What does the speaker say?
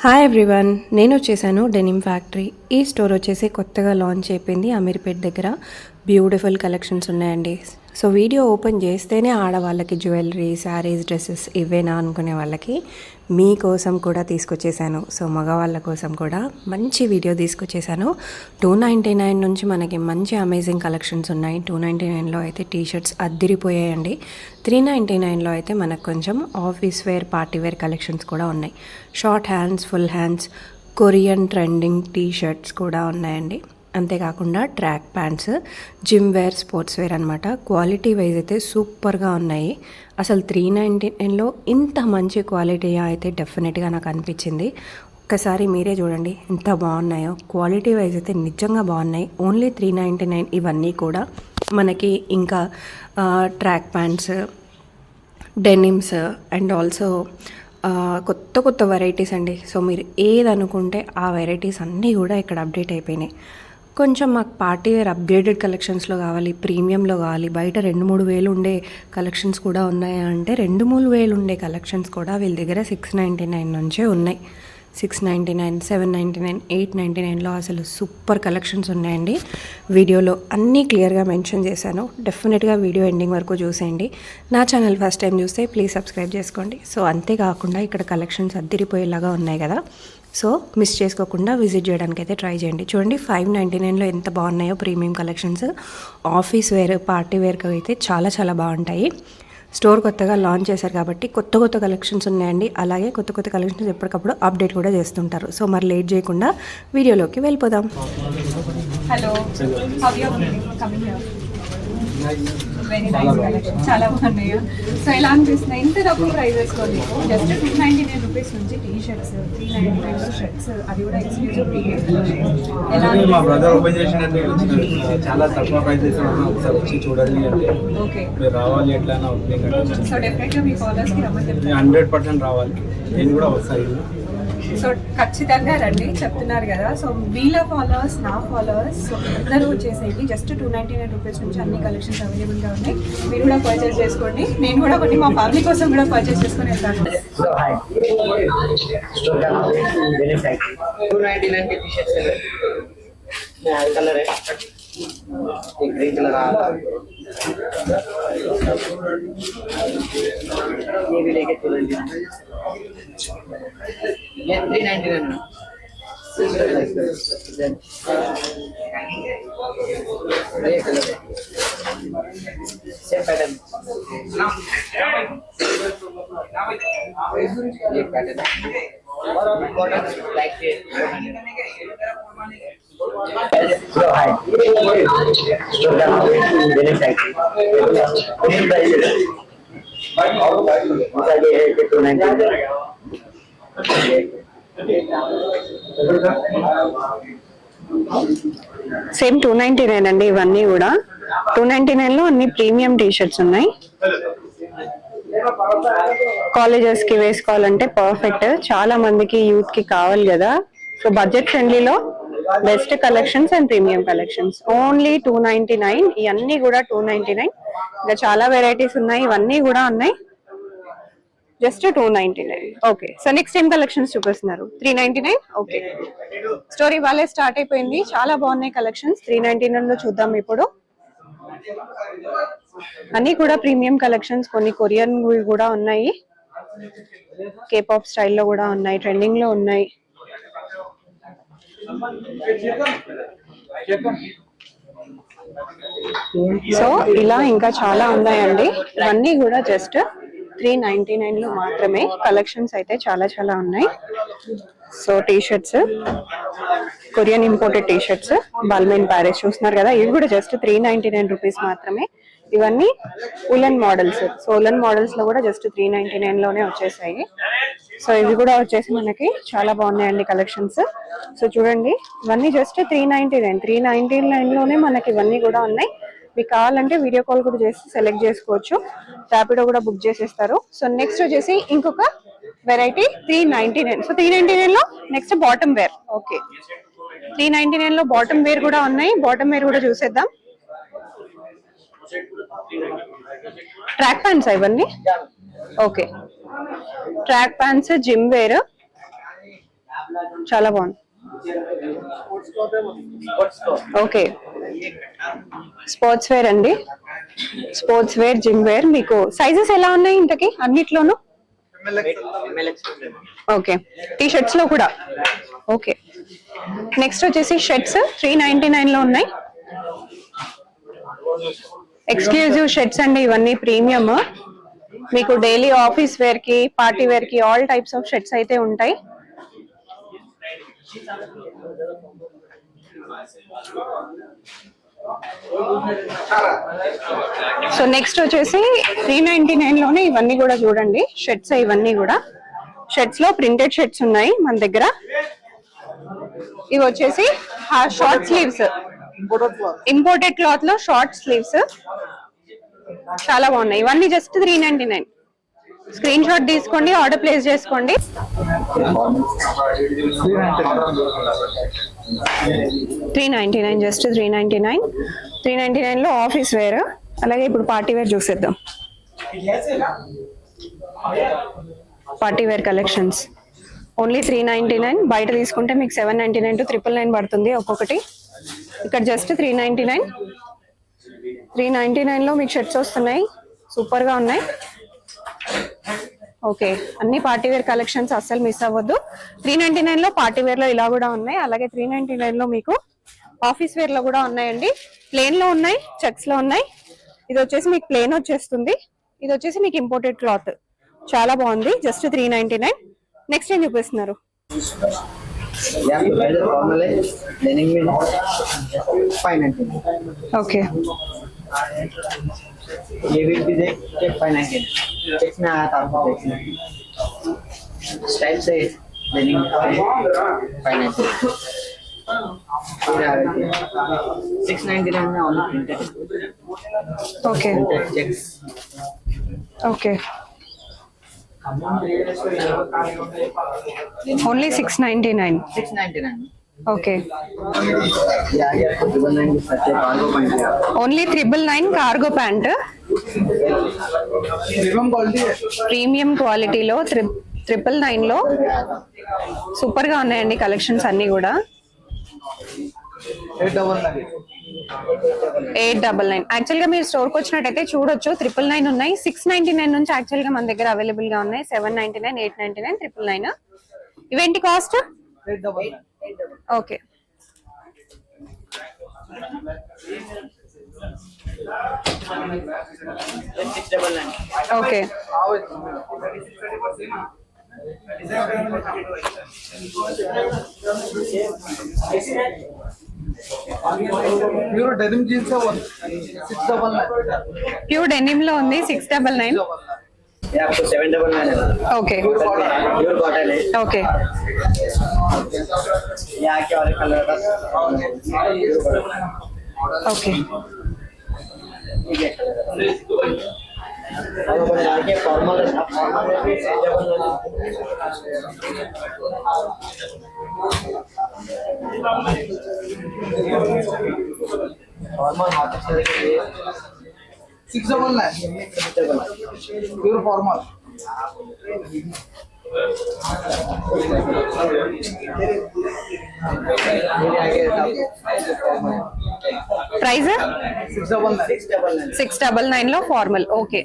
Hi everyone, నేను వచ్చేసాను denim factory. ఈ స్టోర్ వచ్చేసి కొత్తగా లాంచ్ అయిపోయింది అమీర్పేట్ దగ్గర. బ్యూటిఫుల్ కలెక్షన్స్ ఉన్నాయండి. సో వీడియో ఓపెన్ చేస్తేనే ఆడవాళ్ళకి జ్యువెలరీ, శారీస్, డ్రెస్సెస్ ఇవేనా అనుకునే వాళ్ళకి మీకోసం కూడా తీసుకొచ్చేసాను. సో మగవాళ్ళ కోసం కూడా మంచి వీడియో తీసుకొచ్చేసాను. 299 నుంచి మనకి మంచి అమేజింగ్ కలెక్షన్స్ ఉన్నాయి. 299లో అయితే టీషర్ట్స్ అద్దిరిపోయాయండి. 399లో అయితే మనకు కొంచెం office wear, party wear collections కూడా ఉన్నాయి. Short hands, full hands, Korean trending t-shirts కూడా ఉన్నాయండి. అంతేకాకుండా track pants, gym wear, sports wear అనమాట. క్వాలిటీ వైజ్ అయితే సూపర్గా ఉన్నాయి. అసలు 399లో ఇంత మంచి క్వాలిటీ అయితే డెఫినెట్గా నాకు అనిపించింది. ఒక్కసారి మీరే చూడండి ఎంత బాగున్నాయో. క్వాలిటీ వైజ్ అయితే నిజంగా బాగున్నాయి. ఓన్లీ 399 ఇవన్నీ కూడా మనకి. ఇంకా track pants, denims and also కొత్త కొత్త వెరైటీస్ అండి. సో మీరు ఏదనుకుంటే ఆ వెరైటీస్ అన్నీ కూడా ఇక్కడ అప్డేట్ అయిపోయినాయి. కొంచెం మాకు పార్టీ వేర్ అప్గ్రేడెడ్ కలెక్షన్స్లో కావాలి, ప్రీమియంలో కావాలి. బయట 2-3 వేలు ఉండే కలెక్షన్స్ కూడా ఉన్నాయా అంటే 2-3 వేలు ఉండే కలెక్షన్స్ కూడా వీళ్ళ దగ్గర 699 నుంచే ఉన్నాయి. 699, 799, 899లో అసలు సూపర్ కలెక్షన్స్ ఉన్నాయండి. వీడియోలో అన్నీ క్లియర్గా మెన్షన్ చేశాను. డెఫినెట్గా వీడియో ఎండింగ్ వరకు చూసేయండి. నా ఛానల్ ఫస్ట్ టైం చూస్తే ప్లీజ్ సబ్స్క్రైబ్ చేసుకోండి. సో అంతేకాకుండా ఇక్కడ కలెక్షన్స్ అద్దిరిపోయేలాగా ఉన్నాయి కదా. సో మిస్ చేసుకోకుండా విజిట్ చేయడానికి అయితే ట్రై చేయండి. చూడండి 599లో ఎంత బాగున్నాయో premium collections. Office wear, party వేర్కి అయితే చాలా చాలా బాగుంటాయి. స్టోర్ కొత్తగా లాంచ్ చేశారు కాబట్టి కొత్త కొత్త కలెక్షన్స్ ఉన్నాయండి. అలాగే కొత్త కొత్త కలెక్షన్స్ ఎప్పటికప్పుడు అప్డేట్ కూడా చేస్తుంటారు. సో మరి లేట్ చేయకుండా వీడియోలోకి వెళ్ళిపోదాం. హలో, వెరీ నైస్ కలెక్షన్, చాలా బాగున్నాయి. సో ఎలా అనిపిస్తున్నాయి? ఇంత తక్కువ ప్రైజెస్ లో మీకు జస్ట్ 299 రూపీస్ నుంచి టీ షర్ట్స్, 399 షర్ట్స్, అది కూడా ఎక్స్క్లూజివ్ మా బ్రదర్ ఓపెన్ చేసినట్టు చాలా తక్కువ ప్రైజెస్ ఒకసారి వచ్చి చూడాలి అంటే ఓకే మీరు రావాలి ఎట్లా ఓపెనింగ్ అంటే. సో డెఫినెట్ గా మీ ఫాలోవర్స్ కి రమ్మని చెప్తాను. 100% రావాలి. నేను కూడా వస్తాయి. సో ఖచ్చితంగా రండి, చెప్తున్నారు కదా. సో వీళ్ళ ఫాలోవర్స్, నా ఫాలోవర్స్, సో అందరూ వచ్చేసేయండి. జస్ట్ 299 రూపీస్ నుంచి అన్ని కలెక్షన్స్ అవైలబుల్గా ఉన్నాయి. మీరు కూడా పర్చేస్ చేసుకోండి. నేను కూడా కొన్ని మా ఫ్యామిలీ కోసం కూడా పర్చేస్ చేసుకొని వెళ్తాను. So hi, store का नाम है डेनिम फैक्ट्री. 299 के टी-शर्ट है. कलर है. एक ग्रीन कलर आ रहा है. ये भी लेके चलो. ये 399 है. ये कलर है. Same pattern. ये पैटर्न कॉटन लाइक के. So hi, store का नाम है डेनिम फैक्ट्री. डेनिम प्राइस है. इसका ये है कि 299. సేమ్ 299 అండి. ఇవన్నీ కూడా 299లో అన్ని ప్రీమియం టీషర్ట్స్ ఉన్నాయి. కాలేజెస్ కి వేసుకోవాలంటే పర్ఫెక్ట్. చాలా మందికి యూత్ కి కావాలి కదా. సో బడ్జెట్ ఫ్రెండ్లీలో best collections and premium collections. Only 299. ఇవన్నీ కూడా 299. ఇంకా చాలా వెరైటీస్ ఉన్నాయి. ఇవన్నీ కూడా ఉన్నాయి. Just 299. Okay. So next time collections చూపిస్తున్నారు 399. ఓకే, స్టోరీ వాళ్ళే స్టార్ట్ అయిపోయింది. చాలా బాగున్నాయి కలెక్షన్స్. 399లో చూద్దాం ఇప్పుడు. అన్ని కూడా ప్రీమియం కలెక్షన్స్. కొన్ని కొరియన్ కూడా ఉన్నాయి, కేపాప్ స్టైల్లో కూడా ఉన్నాయి, ట్రెండింగ్ లో ఉన్నాయి. సో ఇలా ఇంకా చాలా ఉన్నాయండి. ఇవన్నీ కూడా జస్ట్ 399లో మాత్రమే. కలెక్షన్స్ అయితే చాలా చాలా ఉన్నాయి. So T shirts, Korean imported T shirts, Balmain Paris చూస్తున్నారు కదా. ఇవి కూడా జస్ట్ 399 రూపీస్ మాత్రమే. ఇవన్నీ woolen models. So woolen models లో కూడా జస్ట్ 399లోనే వచ్చేసాయి. సో ఇవి కూడా వచ్చేసి మనకి చాలా బాగున్నాయండి కలెక్షన్స్. సో చూడండి ఇవన్నీ జస్ట్ 399. 399లోనే మనకి ఇవన్నీ కూడా ఉన్నాయి. మీకు కావాలంటే వీడియో కాల్ కూడా చేసి సెలెక్ట్ చేసుకోవచ్చు. ర్యాపిడో కూడా బుక్ చేసేస్తారు. సో నెక్స్ట్ వచ్చేసి ఇంకొక వెరైటీ 399. సో 399లో నెక్స్ట్ బాటమ్ వేర్. ఓకే, 399లో బాటమ్ వేర్ కూడా ఉన్నాయి. బాటమ్ వేర్ కూడా చూసేద్దాం. ట్రాక్ ప్యాంట్స్ ఇవన్నీ. Okay, track pants, gym wear, చాలా బాగుంది. ఓకే, స్పోర్ట్స్ వేర్ అండి, స్పోర్ట్స్ వేర్, జిమ్ వేర్. మీకు సైజెస్ ఎలా ఉన్నాయి ఇంతకి అన్నిట్లోనూ? ఓకే, టీ షర్ట్స్ లో కూడా. ఓకే, నెక్స్ట్ వచ్చేసి షర్ట్స్ 399 లో ఉన్నాయి. ఎక్స్క్లూజివ్ షర్ట్స్ అండి ఇవన్నీ, ప్రీమియం. మీకు డైలీ ఆఫీస్ వేర్ కి, పార్టీ వేర్ కి ఆల్ టైప్స్ ఆఫ్ షర్ట్స్ అయితే ఉంటాయి. సో నెక్స్ట్ వచ్చేసి 399 లోనే ఇవన్నీ కూడా చూడండి షర్ట్స్. ఇవన్నీ కూడా షర్ట్స్ లో ప్రింటెడ్ షర్ట్స్ ఉన్నాయి మన దగ్గర. ఇవి వచ్చేసి షార్ట్ స్లీవ్స్, ఇంపోర్టెడ్ క్లాత్ లో షార్ట్ స్లీవ్స్, చాలా బాగున్నాయి. ఇవన్నీ జస్ట్ 399. స్క్రీన్ షాట్ తీసుకోండి, ఆర్డర్ ప్లేస్ చేసుకోండి. 399, జస్ట్ 399. 399 లో ఆఫీస్ వేర్. అలాగే ఇప్పుడు పార్టీ వేర్ చూసేద్దాం. Party wear collections only 399. బయట తీసుకుంటే మీకు 799 to 999 పడుతుంది ఒక్కొక్కటి. ఇక్కడ జస్ట్ 399. 399 లో మీకు షర్ట్స్ వస్తున్నాయి, సూపర్ గా ఉన్నాయి. ఓకే, అన్ని పార్టీ వేర్ కలెక్షన్స్ అస్సలు మిస్ అవ్వద్దు. 399 లో పార్టీ వేర్ లో ఇలా కూడా ఉన్నాయి. అలాగే 399 లో మీకు ఆఫీస్ వేర్ లో కూడా ఉన్నాయండి. ప్లేన్ లో ఉన్నాయి, చెక్స్ లో ఉన్నాయి. ఇది వచ్చేసి మీకు ప్లేన్ వచ్చేస్తుంది, ఇది వచ్చేసి మీకు ఇంపోర్టెడ్ క్లాత్. చాలా బాగుంది, జస్ట్ 399. నెక్స్ట్ ఏం చూపిస్తున్నారు? ఓకే, ये भी देख के 599 चेक्स में आया था आपको देखने स्टाइल से लेनिंग 599 699 में only printed okay, checks okay. Only 699. 699 okay, ये आ गया आपको 999 सच्चे cargo pant only 999 cargo pant. Premium క్వాలిటీలో 999 లో సూపర్ గా ఉన్నాయండి కలెక్షన్స్ అన్ని కూడా. 899. యాక్చువల్ గా మీరు స్టోర్ కి వచ్చినట్టయితే చూడొచ్చు, 999 ఉన్నాయి. 699 నుంచి యాక్చువల్ గా మన దగ్గర అవైలబుల్ గా ఉన్నాయి. 799, 899, 999. ఇవేంటి cost? Okay, okay. Pure denim jeans 699. Pure denim లో ఉంది 699. ये आपको 799 है ఓకే, प्योर कॉटन है ఓకే. ये आके और कलर का ఓకే, ये और अपन आके फॉर्मल में फॉर्मल हाथ से 699 प्यूर फॉर्मल. ప్రైస్ 699. 699 లో ఫార్మల్. ఓకే,